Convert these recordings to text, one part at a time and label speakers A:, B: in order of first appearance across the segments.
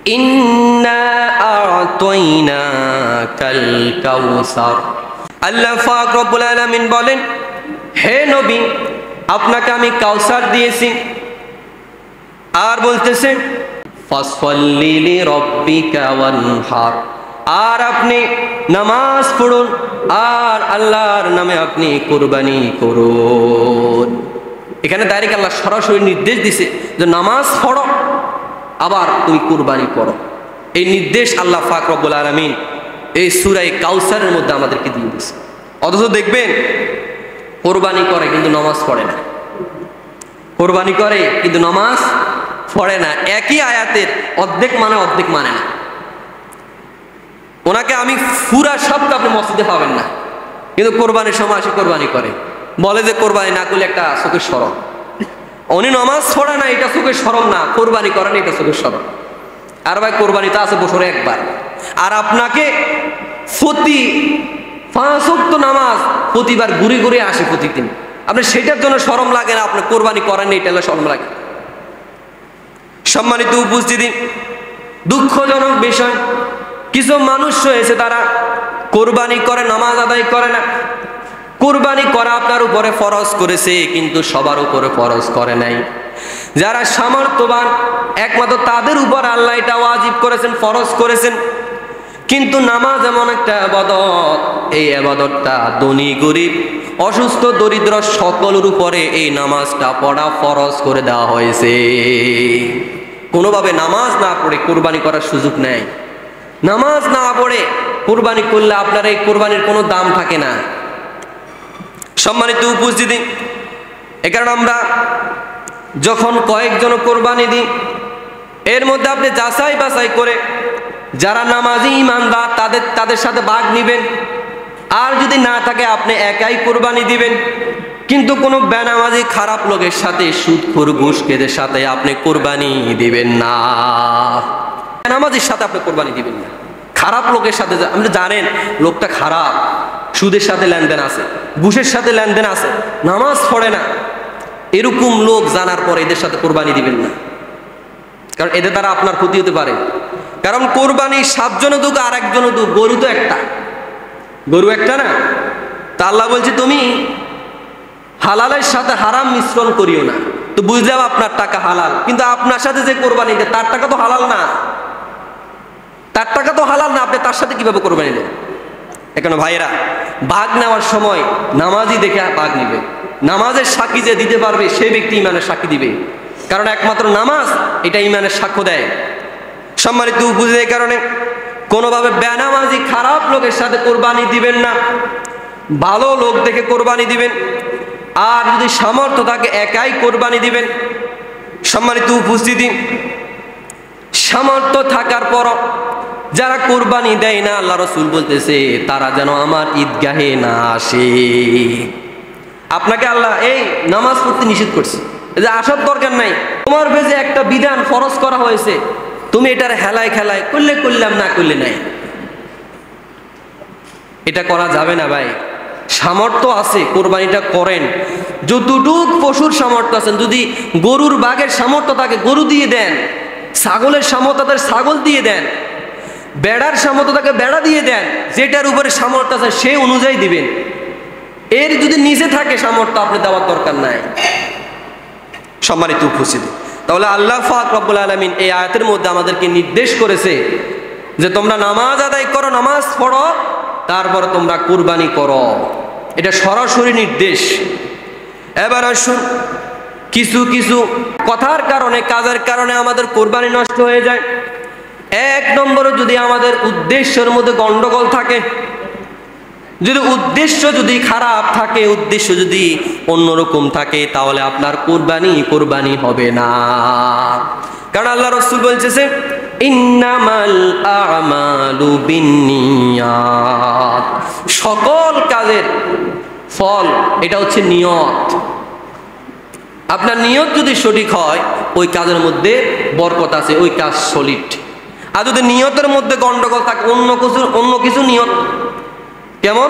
A: ইন্না আ'তাইনাকাল কাউসার। আল্লাহ পাক রব্বুল আলামিন বলেন, হে নবী, আপনাকে আমি কাউসার দিয়েছি। আর বলতেছে ফাসল্লি লিরাব্বিকা ওয়ানহার, আর আপনি নামাজ পড়ুন আর আল্লাহর নামে আপনি কুরবানি করুন। এখানে ডাইরেক্ট আল্লাহ সরাসরি নির্দেশ দিছে যে নামাজ পড়ো আবার তুমি কুরবানি করো। এই নির্দেশ আল্লাহ পাক রব্বুল আলামিন এই সূরা কাউসারের মধ্যে আমাদেরকে দিয়ে দিয়েছে। অথচ দেখবেন কোরবানি করে কিন্তু নামাজ পড়ে না, কোরবানি করে কিন্তু নামাজ পড়ে না। একই আয়াতের অর্ধেক মানে না। ওনাকে আমি পুরা শব্দ আপনি মসজিদে পাবেন না, কিন্তু কোরবানির সময় আসে কোরবানি করে, বলে যে কোরবানি না করলে একটা চোখের শরম। উনি নামাজ পড়ে না এটা চোখের শরম না, কোরবানি করে না এটা চোখের শরম। আর ভাই কোরবানি তো আছে বছরে একবার, আর আপনাকে প্রতি 5 ওয়াক্ত নামাজ প্রতিবার ঘুরে ঘুরে আসে প্রতিদিন, আপনি সেটার জন্য শরম লাগে না, আপনি কোরবানি করেন এটা হলে শরম লাগে। সম্মানিত উপস্থিতি, দুঃখজনক বিষয়, কিছু মানুষ রয়েছে তারা কোরবানি করে নামাজ আদায় করে না। কোরবানি করা আপনার উপরে ফরজ করেছে কিন্তু সবার উপরে ফরজ করে নাই। যারা সামর্থ্যবান একমাত্র তাদের উপর আল্লাহ এটা ওয়াজিব করেছেন, ফরজ করেছেন। কিন্তু নামাজ এমন একটা ইবাদত, এই ইবাদতটা ধনী গরিব অসুস্থ দরিদ্র সকলের উপরে এই নামাজটা পড়া ফরজ করে দেওয়া হয়েছে। কোনোভাবে নামাজ না পড়ে কোরবানি করার সুযোগ নেই। নামাজ না পড়ে কোরবানি করলে আপনার এই কোরবানির কোনো দাম থাকে না। সম্মানিত উপস্থিতি, এ কারণে আমরা যখন কয়েকজন কোরবানি দিই, এর মধ্যে আপনি যাচাই বাছাই করে যারা নামাজি ইমানদার তাদের সাথে ভাগ নিবেন। আর যদি না থাকে আপনি একাই কোরবানি দিবেন। কিন্তু কোনো বেনামাজি খারাপ লোকের সাথে, সুদখোর ঘুষখোরের সাথে আপনি কোরবানি দিবেন না। বেনামাজির সাথে আপনি কোরবানি দিবেন না, খারাপ লোকের সাথে। আপনি জানেন লোকটা খারাপ, সুদের সাথে লেনদেন আছে, ঘুষের সাথে লেনদেন আছে, নামাজ পড়ে না, এরকম লোক জানার পর এদের সাথে কোরবানি দিবেন না, কারণ এদের দ্বারা আপনার ক্ষতি হতে পারে। কারণ কোরবানি 7 জনে দুক আর 1 জনে দুক, গরু তো একটা, গরু একটা না। তা আল্লাহ বলছে তুমি হালালের সাথে হারাম মিশ্রণ করিও না। তো বুঝলাম আপনার টাকা হালাল, কিন্তু আপনার সাথে যে কোরবানি দেয় তার টাকা তো হালাল না, তার টাকা তো হালাল না, আপনি তার সাথে কিভাবে কোরবানি দেন? এখানে ভাইয়েরা, ভাগ নেওয়ার সময় নামাজি দেখে ভাগ নিবে। নামাজের সাক্ষী যে দিতে পারবে সে ব্যক্তি ইমানের সাক্ষী দিবে, কারণ একমাত্র নামাজ এটা ইমানের সাক্ষ্য দেয়। সম্মানিত উপস্থিতি, এই কারণে কোনোভাবে বেনামাজি খারাপ লোকের সাথে কোরবানি দিবেন না, ভালো লোক দেখে কোরবানি দিবেন। আর যদি সামর্থ্য থাকে একাই কোরবানি দিবেন। সম্মানিত উপস্থিতি, সামর্থ্য থাকার পর যারা কোরবানি দেয় না, আল্লাহ রাসূল বলতেছে তারা যেন আমার ঈদগাহে না আসে। আপনাকে আল্লাহ এই নামাজ পড়তে নিষেধ করছে, যে আসার দরকার নাই, তোমার ভেজে একটা বিধান ফরজ করা হয়েছে, তুমি এটার হেলায় খেলায় করলে করলাম, না করলে নাই। এটা করা যাবে না ভাই। সামর্থ্য আছে কোরবানিটা করেন, যতটুক পশুর সামর্থ্য আছেন। যদি গরুর বাঘের সামর্থ্য থাকে গরু দিয়ে দেন, ছাগলের সামর্থ্য থাকে ছাগল দিয়ে দেন, বেড়ার সামর্থ্য থাকে বেড়া দিয়ে দেন, যেটার উপরে সামর্থ্য আছে সে অনুযায়ী দিবেন। এর যদি নিচে থাকে সামর্থ্য, আপনি দেওয়ার দরকার নাই। সম্মানিত উপস্থিতি, তাহলে আল্লাহ পাক রব্বুল আলামিন এই আয়াতের মধ্যে আমাদেরকে নির্দেশ করেছে যে তোমরা নামাজ আদায় করো, নামাজ পড়ো, তারপরে তোমরা কুরবানি করো। এটা সরাসরি নির্দেশ। এবার আসুন, কিছু কিছু কথার কারণে, কাজের কারণে আমাদের কোরবানি নষ্ট হয়ে যায়। 1 নম্বরে যদি আমাদের উদ্দেশ্যের মধ্যে গন্ডগোল থাকে, যদি উদ্দেশ্য যদি খারাপ থাকে, উদ্দেশ্য যদি অন্যরকম থাকে, তাহলে আপনার কোরবানি হবে না। কারণ আল্লাহ রাসূল বলছে ইন্নামাল আমালু বিন্নিয়াত, সকল কাজের ফল এটা হচ্ছে নিয়ত। আপনার নিয়ত যদি সঠিক হয় ওই কাজের মধ্যে বরকত আছে, ওই কাজ সলিড। আর যদি নিয়তের মধ্যে গন্ডগোল থাকে, অন্য কিছু নিয়ত, কেমন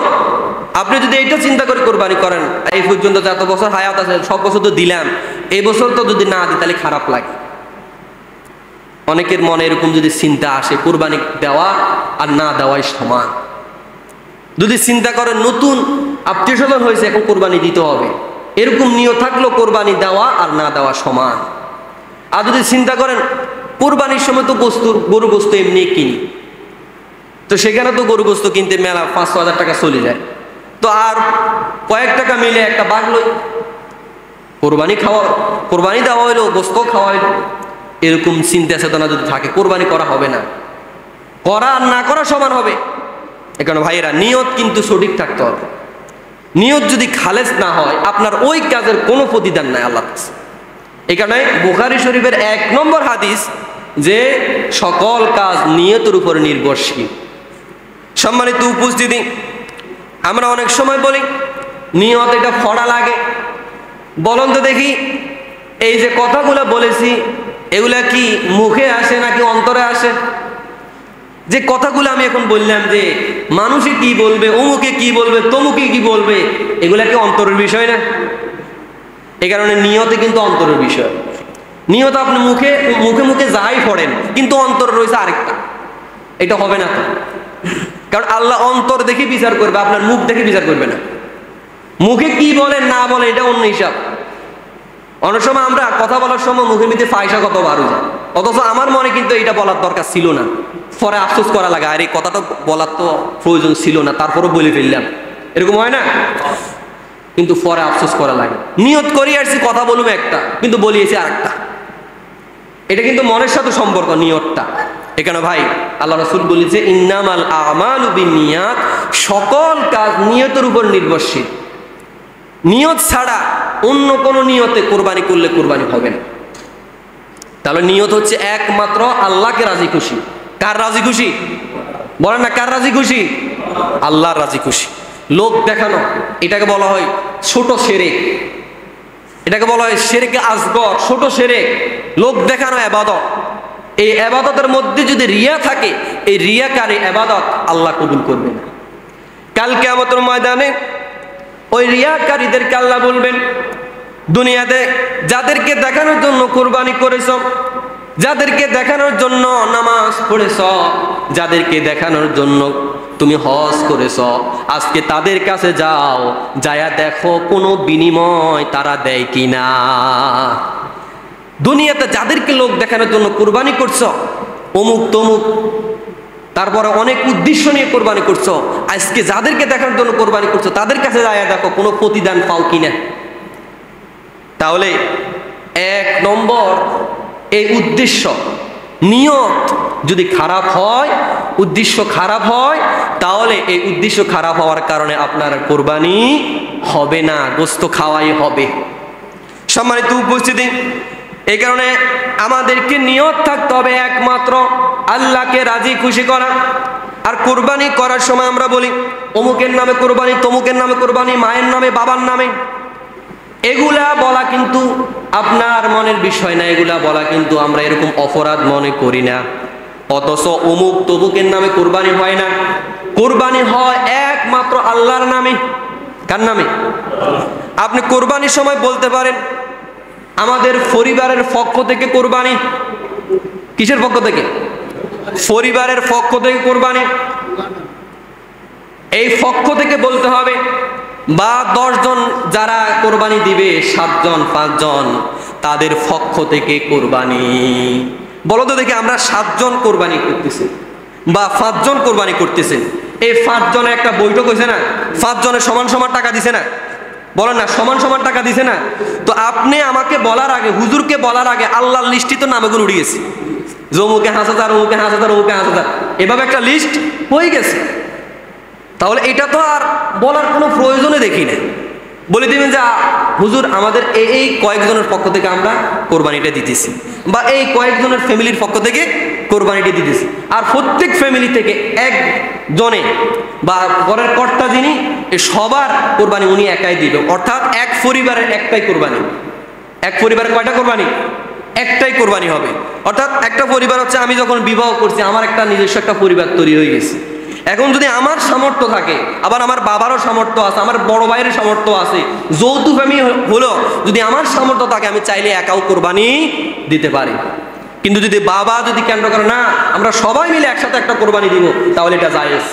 A: আপনি যদি এইটা চিন্তা করে কোরবানি করেন, এই পর্যন্ত যত বছর হায়াত আছে সব বছর তো দিলাম, এই বছর তো যদি না দিই তাহলে খারাপ লাগে। অনেকের মনে এরকম যদি চিন্তা আসে, কোরবানি দেওয়া আর না দেওয়াই সমান। যদি চিন্তা করেন নতুন আত্মীয় স্বজন হয়েছে, এখন কোরবানি দিতে হবে, এরকম নিয়ত থাকলো কোরবানি দেওয়া আর না দেওয়া সমান। আর যদি চিন্তা করেন কোরবানির সময় তো গরু গোস্ত এমনি কিনি, তো সেখানে তো গরু গোস্ত কিনতে মেলা 500-1000 টাকা চলে যায়, তো আর কয়েক টাকা মিলে একটা বাঘ লই, কোরবানি দেওয়া হইলো, গোস্ত খাওয়া হইলো, এরকম চিন্তা চেতনা যদি থাকে কোরবানি করা হবে না, করা আর না করা সমান হবে। এখানে ভাইয়েরা নিয়ত কিন্তু সঠিক থাকতে হবে। নিয়ত যদি খালেস না হয়, আপনার ওই কাজের কোনো প্রতিদান নাই আল্লাহর কাছে। এখানে বুখারী শরীফের 1 নম্বর হাদিস যে সকল কাজ নিয়তের উপর নির্ভরশীল। সম্মানিত উপস্থিতি, আমরা অনেক সময় বলি নিয়ত এটা ফড়া লাগে। বলুন তো দেখি, এই যে কথাগুলো বলেছি এগুলা কি মুখে আসে নাকি অন্তরে আসে? যে কথাগুলো আমি এখন বললাম যে মানুষে কি বলবে, অমুকে কি বলবে, তমুকে কি বলবে, এগুলা কি অন্তরের বিষয় না? এই কারণে নিয়তে কিন্তু অন্তরের বিষয়। নিয়ত আপনি মুখে মুখে যাই পড়েন, কিন্তু অন্তর রয়েছে আরেকটা, এটা হবে না তো। কারণ আল্লাহ অন্তর দেখে বিচার করবে, আপনার মুখ দেখে বিচার করবে না। মুখে কি বলেন না বলেন এটা অন্য হিসাব। অনেক সময় আমরা কথা বলার সময় মুখের মধ্যে ফায়সা কত বার হয়ে যায়, অথচ আমার মনে কিন্তু এটা বলার দরকার ছিল না, পরে আফসোস করা লাগে, আর এই কথাটা বলার তো প্রয়োজন ছিল না, তারপরও বলে ফেললাম, এরকম হয় না? কিন্তু পরে আফসোস করা লাগে। নিয়ত করি আসছি কথা বলবো একটা, কিন্তু বলিয়েছি আরেকটা। এটা কিন্তু মনের সাথে সম্পর্ক নিয়তটা। এখানে ভাই আল্লাহ রাসূল বলেছে ইন্নামাল আমালু বিন্নিয়াত, সকল কাজ নিয়তের উপর নির্ভরশীল। নিয়ত ছাড়া অন্য কোন নিয়তে কোরবানি করলে কোরবানি হবে না। তাহলে নিয়ত হচ্ছে একমাত্র আল্লাহকে রাজি খুশি। কার রাজি খুশি বলেন না? কার রাজি খুশি? আল্লাহর রাজি খুশি। লোক দেখানো, এটাকে বলা হয় ছোট শিরক, এটাকে বলা হয় শিরকে আসগর, ছোট শিরক। লোক দেখানো ইবাদত, এই ইবাদতের মধ্যে যদি রিয়া থাকে, এই রিয়াকারী ইবাদত আল্লাহ কবুল করবে না। কাল কিয়ামতের ময়দানে ওই রিয়াকারীদেরকে আল্লাহ বলবেন, দুনিয়াতে যাদেরকে দেখানোর জন্য কোরবানি করেছ, যাদেরকে দেখানোর জন্য নামাজ পড়েছ, যাদেরকে দেখানোর জন্য তুমি হজ করেছ, আজকে তাদের কাছে যাও, যায়া দেখো কোনো বিনিময় তারা দেয় কিনা। দুনিয়াতে যাদেরকে লোক দেখানোর জন্য কোরবানি করছো, অমুক তমুক, তারপরে অনেক উদ্দেশ্য নিয়ে কোরবানি করছো, আজকে যাদেরকে দেখানোর জন্য কোরবানি করছো তাদের কাছে যায়া দেখো কোনো প্রতিদান পাও কিনা। তাহলে 1 নম্বর এই উদ্দেশ্য, নিয়ত যদি খারাপ হয়, উদ্দেশ্য খারাপ হয়, তাহলে এই উদ্দেশ্য খারাপ হওয়ার কারণে আপনার কোরবানি হবে না, গোস্ত খাওয়াই হবে। সম্মানিত উপস্থিতি, এই কারণে আমাদেরকে নিয়ত থাকতে হবে একমাত্র আল্লাহকে রাজি খুশি করা। আর কোরবানি করার সময় আমরা বলি অমুকের নামে কোরবানি, তমুকের নামে কোরবানি, মায়ের নামে, বাবার নামে, এগুলা বলা কিন্তু আপনার মনের বিষয় না, এগুলা বলা কিন্তু আমরা এরকম অপরাধ মনে করি না। অথচ অমুক তমুকের নামে কোরবানি হয় না, কোরবানি হয় একমাত্র আল্লাহর নামে। কার নামে? আপনি কোরবানির সময় বলতে পারেন আমাদের পরিবারের পক্ষ থেকে কোরবানি। কিসের পক্ষ থেকে? পরিবারের পক্ষ থেকে কোরবানি। এই পক্ষ থেকে বলতে হবে, বা 10 জন যারা কোরবানি দিবে, 7 জন 5 জন, তাদের পক্ষ থেকে কোরবানি। বলো তো দেখি, আমরা 7 জন কোরবানি করতেছি বা 5 জন কোরবানি করতেছেন, এই 5 জনের একটা বৈঠক হয়েছে না? 5 জনের সমান সমান টাকা দিছে না? বলেন না, সমান সমান টাকা দিছে না? তো আপনি আমাকে বলার আগে, হুজুরকে বলার আগে আল্লাহর লিস্টই তো নামগুলো উঠে গেছে, অমুকে 5,000, অমুকে 5,000, অমুকে 5,000, এভাবে একটা লিস্ট হয়ে গেছে। তাহলে এটা তো আর বলার কোনো প্রয়োজনে দেখি না। বলে দিবেন যে হুজুর আমাদের এই কয়েকজনের পক্ষ থেকে আমরা কোরবানিটা দিতেছি, বা এই কয়েকজনের ফ্যামিলির পক্ষ থেকে কোরবানিটা দিতেছি। আর প্রত্যেক ফ্যামিলি থেকে একজনে বা ঘরের কর্তা যিনি, সবার কোরবানি উনি একাই দিবে। অর্থাৎ এক পরিবারের একটাই কোরবানি। এক পরিবারের কয়টা কোরবানি? একটাই কোরবানি হবে। অর্থাৎ একটা পরিবার হচ্ছে, আমি যখন বিবাহ করছি আমার একটা নিজস্ব একটা পরিবার তৈরি হয়ে গেছে। এখন যদি আমার সামর্থ্য থাকে, আবার আমার বাবারও সামর্থ্য আছে, আমার বড় ভাইয়ের সামর্থ্য আছে, যৌথ ফ্যামিলি হলো, যদি আমার সামর্থ্য থাকে আমি চাইলে একাও কোরবানি দিতে পারি। কিন্তু যদি বাবা যদি কেন্দ্র করে না আমরা সবাই মিলে একসাথে একটা কোরবানি দিব, তাহলে এটা জায়েজ।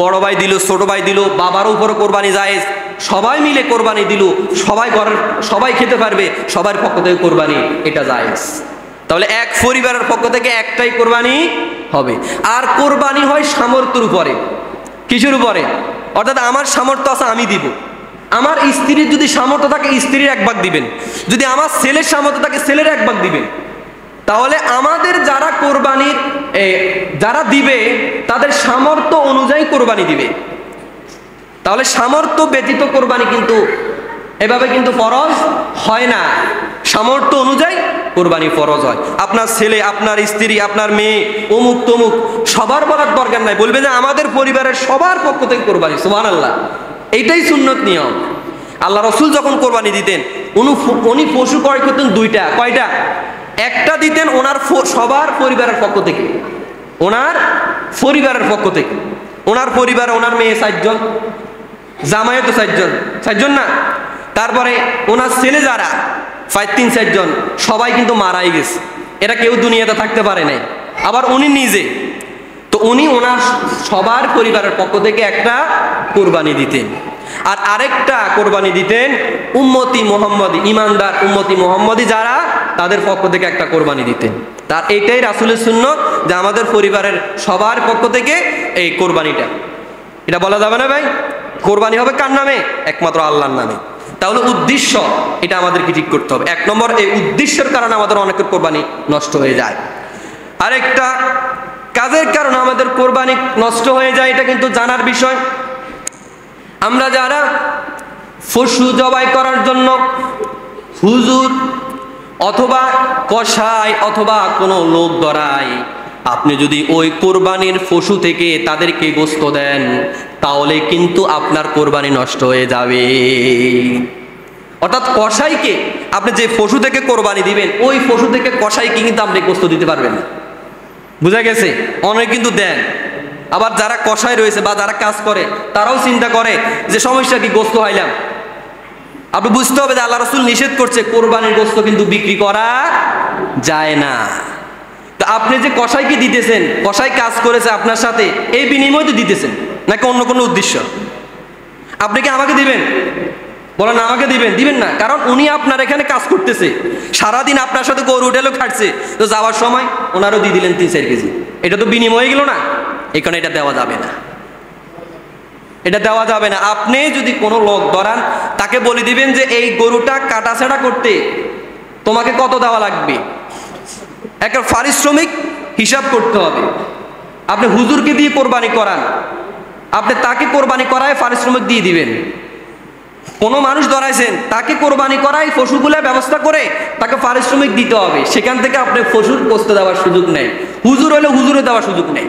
A: বড় ভাই দিল, ছোট ভাই দিল, বাবার উপরও কোরবানি জায়েজ, সবাই মিলে কোরবানি দিল, সবাই ঘরের সবাই খেতে পারবে, সবার পক্ষ থেকে কোরবানি, এটা জায়েজ। তাহলে এক পরিবারের পক্ষ থেকে একটাই কোরবানি হবে। আর কোরবানি হয় সামর্থ্যের উপরে। কিসের উপরে? অর্থাৎ আমার সামর্থ্য আছে আমি দিব, আমার স্ত্রীর যদি সামর্থ্য থাকে স্ত্রীর 1 ভাগ দিবেন, যদি আমার ছেলের সামর্থ্য থাকে ছেলের 1 ভাগ দিবেন। তাহলে আমাদের যারা কোরবানির যারা দিবে তাদের সামর্থ্য অনুযায়ী কোরবানি দিবে। তাহলে সামর্থ্য ব্যতীত কোরবানি কিন্তু এভাবে কিন্তু ফরজ হয় না, সামর্থ্য অনুযায়ী কোরবানি ফরজ হয়। আপনার ছেলে, আপনার স্ত্রী, আপনার মেয়ে, অমুক তমুক সবার বলার দরকার নাই, বলবে যে আমাদের পরিবারের সবার পক্ষ থেকে কোরবানি। সুবহানাল্লাহ, এইটাই সুন্নত নিয়ম। আল্লাহ রসুল যখন কোরবানি দিতেন উনি পশু ক্রয় করতেন 2টা। কয়টা? 1টা দিতেন ওনার সবার পরিবারের পক্ষ থেকে, ওনার পরিবারের পক্ষ থেকে। ওনার পরিবার, ওনার মেয়ে 4 জন, জামাইও তো 4 জন, 4 জন না? তারপরে ওনার ছেলে যারা 3-4 জন, সবাই কিন্তু মারাই গেছে, এরা কেউ দুনিয়াতে থাকতে পারে নাই। আবার উনি নিজে তো উনি ওনার সবার পরিবারের পক্ষ থেকে একটা কোরবানি দিতেন। আর আরেকটা কোরবানি দিতেন উম্মতি মুহাম্মদী, ইমানদার উম্মতি মুহাম্মদী যারা, তাদের পক্ষ থেকে একটা কোরবানি দিতেন। তার এইটাই রাসূলের সুন্নাত যে আমাদের পরিবারের সবার পক্ষ থেকে এই কোরবানিটা। এটা বলা যাবে না ভাই? কোরবানি হবে কার নামে? একমাত্র আল্লাহর নামে। তাহলে উদ্দেশ্য এটা আমাদেরকে ঠিক করতে হবে। 1 নম্বর, এই উদ্দেশ্যের কারণে আমাদের অনেকের কোরবানি নষ্ট হয়ে যায়। আরেকটা কাজের কারণে আমাদের কোরবানি নষ্ট হয়ে যায়, এটা কিন্তু জানার বিষয়। আমরা যারা পশু জবাই করার জন্য হুজুর অথবা কসাই অথবা কোনো লোক ধরায়, আপনি যদি ওই কোরবানির পশু থেকে তাদেরকে গোশত দেন, তাহলে কিন্তু আপনার কোরবানি নষ্ট হয়ে যাবে। অর্থাৎ কসাইকে আপনি যে পশু থেকে কোরবানি দিবেন, ওই পশু থেকে কসাইকে কিন্তু আপনি গোশত দিতে পারবেন না। বুঝা গেছে? অনেকে কিন্তু দেন। আবার যারা কসাই রয়েছে বা যারা কাজ করে তারাও চিন্তা করে যে সমস্যা কি, গোশত হাইলাম। আপনি বুঝতে হবে যে আল্লাহ রাসূল নিষেধ করছে কোরবানির গোশত কিন্তু বিক্রি করা যায় না। তা আপনি যে কসাইকে দিতেছেন, কসাই কাজ করেছে আপনার সাথে, এই বিনিময়ে তো দিতেছেন, নাকি অন্য কোনো উদ্দেশ্য? আপনি কি আমাকে দিবেন? বলেন আমাকে দিবেন? দিবেন না, কারণ উনি আপনার এখানে কাজ করতেছে, সারাদিন আপনার সাথে গরু উঠেলো খাটছে, তো যাওয়ার সময় ওনারও দিয়ে দিলেন 3-4 কেজি, এটা তো বিনিময়ে গেল না। এখানে এটা দেওয়া যাবে না, এটা দেওয়া যাবে না। আপনি যদি কোনো লোক ধরান, তাকে বলে দিবেন যে এই গরুটা কাটাছেড়া করতে তোমাকে কত দেওয়া লাগবে, একটা পারিশ্রমিক হিসাব করতে হবে। আপনি হুজুরকে দিয়ে কোরবানি করান, আপনি তাকে কোরবানি করায় পারিশ্রমিক দিয়ে দিবেন। কোনো মানুষ ধরাইছেন, তাকে কোরবানি করায় পশুগুলা ব্যবস্থা করে তাকে পারিশ্রমিক দিতে হবে, সেখান থেকে আপনি পশুর গোশত দেওয়ার সুযোগ নেই। হুজুর হলে হুজুরে দেওয়ার সুযোগ নেই,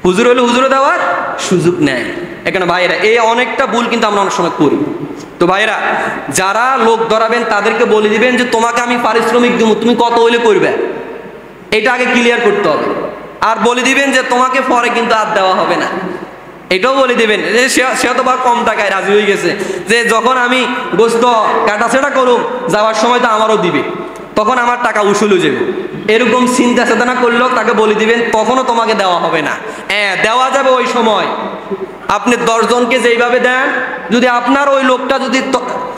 A: হুজুর হলে হুজুরে দেওয়ার সুযোগ নেয়। এখানে ভাইয়েরা এই অনেকটা ভুল কিন্তু আমরা অনেক সময় করি। তো ভাইয়েরা, যারা লোক ধরাবেন তাদেরকে বলে দিবেন যে তোমাকে আমি পারিশ্রমিক দেবো, তুমি কত হইলে করবে, এটা আগে ক্লিয়ার করতে হবে। আর বলে দিবেন যে তোমাকে পরে কিন্তু আর দেওয়া হবে না, এটাও বলে দিবেন। সে তো বা কম টাকায় রাজি হয়ে গেছে, যে যখন আমি গোশত কাটাছেড়া করুম যাওয়ার সময় তো আমারও দিবে, তখন আমার টাকা উসুল হয়ে যাবে। এরকম চিন্তা চেতনা করলেও তাকে বলে দিবেন তখনও তোমাকে দেওয়া হবে না। দেওয়া যাবে ওই সময়, আপনি 10 জনকে যেইভাবে দেন, যদি আপনার ওই লোকটা যদি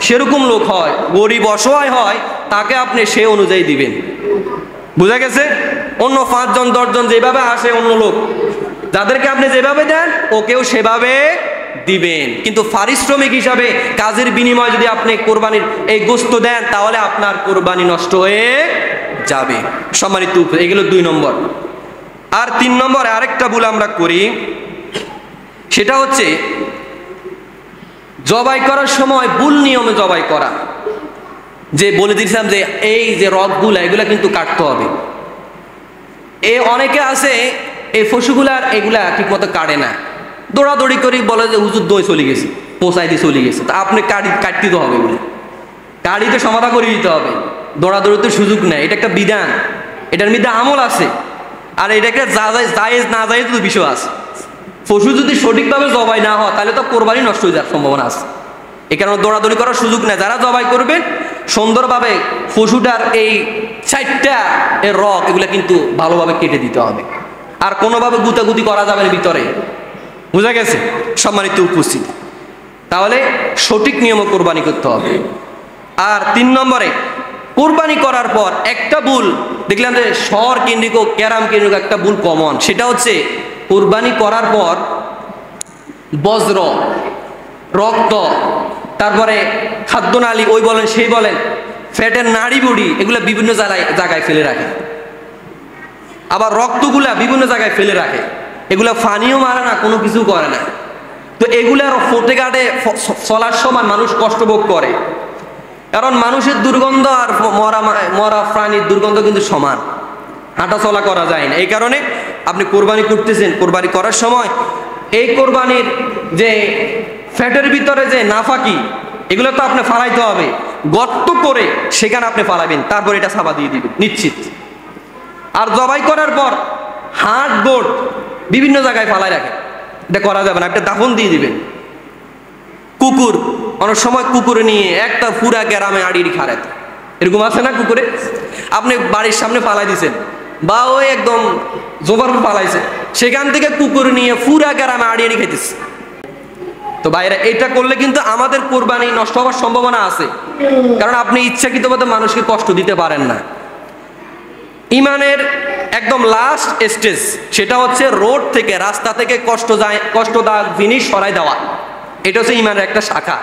A: সেরকম লোক হয়, গরিব অসহায় হয়, তাকে আপনি সে অনুযায়ী দিবেন। বুঝা গেছে? অন্য 5 জন 10 জন যেভাবে আসে অন্য লোক, যাদেরকে আপনি যেভাবে দেন ওকেও সেভাবে দিবেন। কিন্তু পারিশ্রমিক হিসাবে কাজের বিনিময়ে যদি আপনি কোরবানির এই গোশত দেন, তাহলে আপনার কোরবানি নষ্ট হয়ে যাবে। সম্মানিত, এগুলো 2 নম্বর। আর 3 নম্বরে আরেকটা ভুল আমরা করি, সেটা হচ্ছে জবাই করার সময় ভুল নিয়মে জবাই করা। যে বলে দিয়েছিলাম যে এই যে রগগুলা, এগুলা কিন্তু কাটতে হবে। অনেকে আছে এই পশুগুলার এগুলা ঠিক মতো কাটে না, দৌড়াদৌড়ি করে বলে যে হুজুর দই চলে গেছে, পোষাই দিয়ে চলে গেছে। তা আপনি কাটতে তো হবে, এগুলো কাটিতে সমাধা করে দিতে হবে, দৌড়াদৌড়িতে সুযোগ নেই। এটা একটা বিধান, এটার মধ্যে আমল আছে, আর এটা একটা জায়েজ না জায়েজ তো বিষয় আছে। পশু যদি সঠিকভাবে জবাই না হয় তাহলে তো কোরবানি নষ্ট হয়ে যাওয়ার সম্ভাবনা আছে। এই কারণে দৌড়াদৌড়ি করার সুযোগ নেই। যারা জবাই করবেন সুন্দরভাবে পশুটার এই চারটা এর রক এগুলো কিন্তু ভালোভাবে কেটে দিতে হবে, আর কোনোভাবে গুতাগুতি করা যাবে না ভিতরে। বুঝা গেছে সম্মানিত উপস্থিতি? তাহলে সঠিক নিয়মে কোরবানি করতে হবে। আর 3 নম্বরে, কোরবানি করার পর একটা ভুল দেখলাম যে শহর কেন্দ্রিক ও ক্যারাম কেন্দ্রিক একটা ভুল কমন, সেটা হচ্ছে কোরবানি করার পর বজ্র, রক্ত, তারপরে খাদ্যনালী, ওই বলেন সেই বলেন, ফ্যাটের নাড়ি বুড়ি এগুলো বিভিন্ন জায়গায় ফেলে রাখে, আবার রক্তগুলা বিভিন্ন জায়গায় ফেলে রাখে, এগুলা ফানিও মারে না, কোনো কিছু করে না। তো এগুলার ফোটে ঘাটে চলার সময় মানুষ কষ্ট ভোগ করে, কারণ মানুষের দুর্গন্ধ আর মরা প্রাণীর দুর্গন্ধ কিন্তু সমান, হাঁটা চলা করা যায় না। এই কারণে আপনি কোরবানি করতেছেন, কোরবানি করার সময় এই কোরবানির যে ফ্যাটের ভিতরে যে নাফাকি এগুলো তো আপনি ফালাইতে হবে, গর্ত করে সেখানে আপনি ফালাবেন, তারপর এটা সাবা দিয়ে দিবেন নিশ্চিত। আর জবাই করার পর হাড় গোড় বিভিন্ন জায়গায় ফালাই রাখেন, এটা করা যাবে না, একটা দাফন দিয়ে দিবেন। কুকুর, অনেক সময় কুকুরে নিয়ে একটা পুরা গ্রামে আড়িয়ে খাড়াত, এরকম আছে না? কুকুরে আপনি বাড়ির সামনে ফালাই দিছেন বা ওই একদম জোবার ফালাইছে, সেখান থেকে কুকুর নিয়ে পুরা গ্রামে আড়িয়ে খাইতেছে। তো ভাইরা, এটা করলে কিন্তু আমাদের কোরবানি নষ্ট হওয়ার সম্ভাবনা আছে, কারণ আপনি ইচ্ছাকৃতভাবে মানুষকে কষ্ট দিতে পারেন না। ইমানের একদম লাস্ট স্টেজ সেটা হচ্ছে রোড থেকে, রাস্তা থেকে কষ্টদায়ক জিনিস সরাই দেওয়া, এটা হচ্ছে ইমানের একটা শাখা।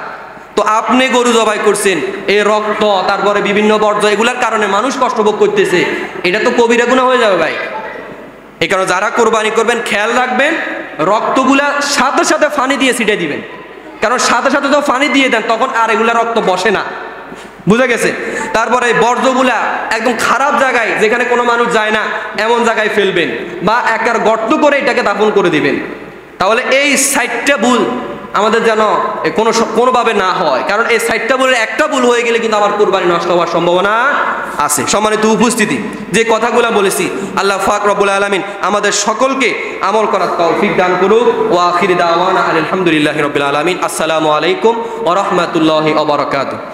A: তো আপনি গরু জবাই করছেন, এই রক্ত তারপরে বিভিন্ন বর্জ্য এগুলার কারণে মানুষ কষ্ট ভোগ করতেছে, এটা তো কবিরা গুনাহ হয়ে যাবে ভাই। এই কারণে যারা কোরবানি করবেন খেয়াল রাখবেন, রক্তগুলা সাথে সাথে পানি দিয়ে ছিটে দিবেন, কারণ সাথে সাথে তো পানি দিয়ে দেন তখন আর এগুলা রক্ত বসে না। বুঝা গেছে? তারপরে বর্জ্যগুলা একদম খারাপ জায়গায়, যেখানে কোনো মানুষ যায় না এমন জায়গায় ফেলবেন, বা একার গর্ত করে এটাকে দাফন করে দিবেন। তাহলে এই 6টা ভুল আমাদের যেন কোনোভাবে না হয়, কারণ এই 6টা ভুলের একটা ভুল হয়ে গেলে কিন্তু আমার কুরবানি নষ্ট হওয়ার সম্ভাবনা আছে। সম্মানিত উপস্থিতি, যে কথাগুলো বলেছি আল্লাহ পাক রব্বুল আলামিন আমাদের সকলকে আমল করার তৌফিক দান করুক। ওয়া আখির দাওয়ানা আলহামদুলিল্লাহি রাব্বিল আলামিন। আসসালামু আলাইকুম ওয়া রাহমাতুল্লাহি ওয়া বারাকাতুহু।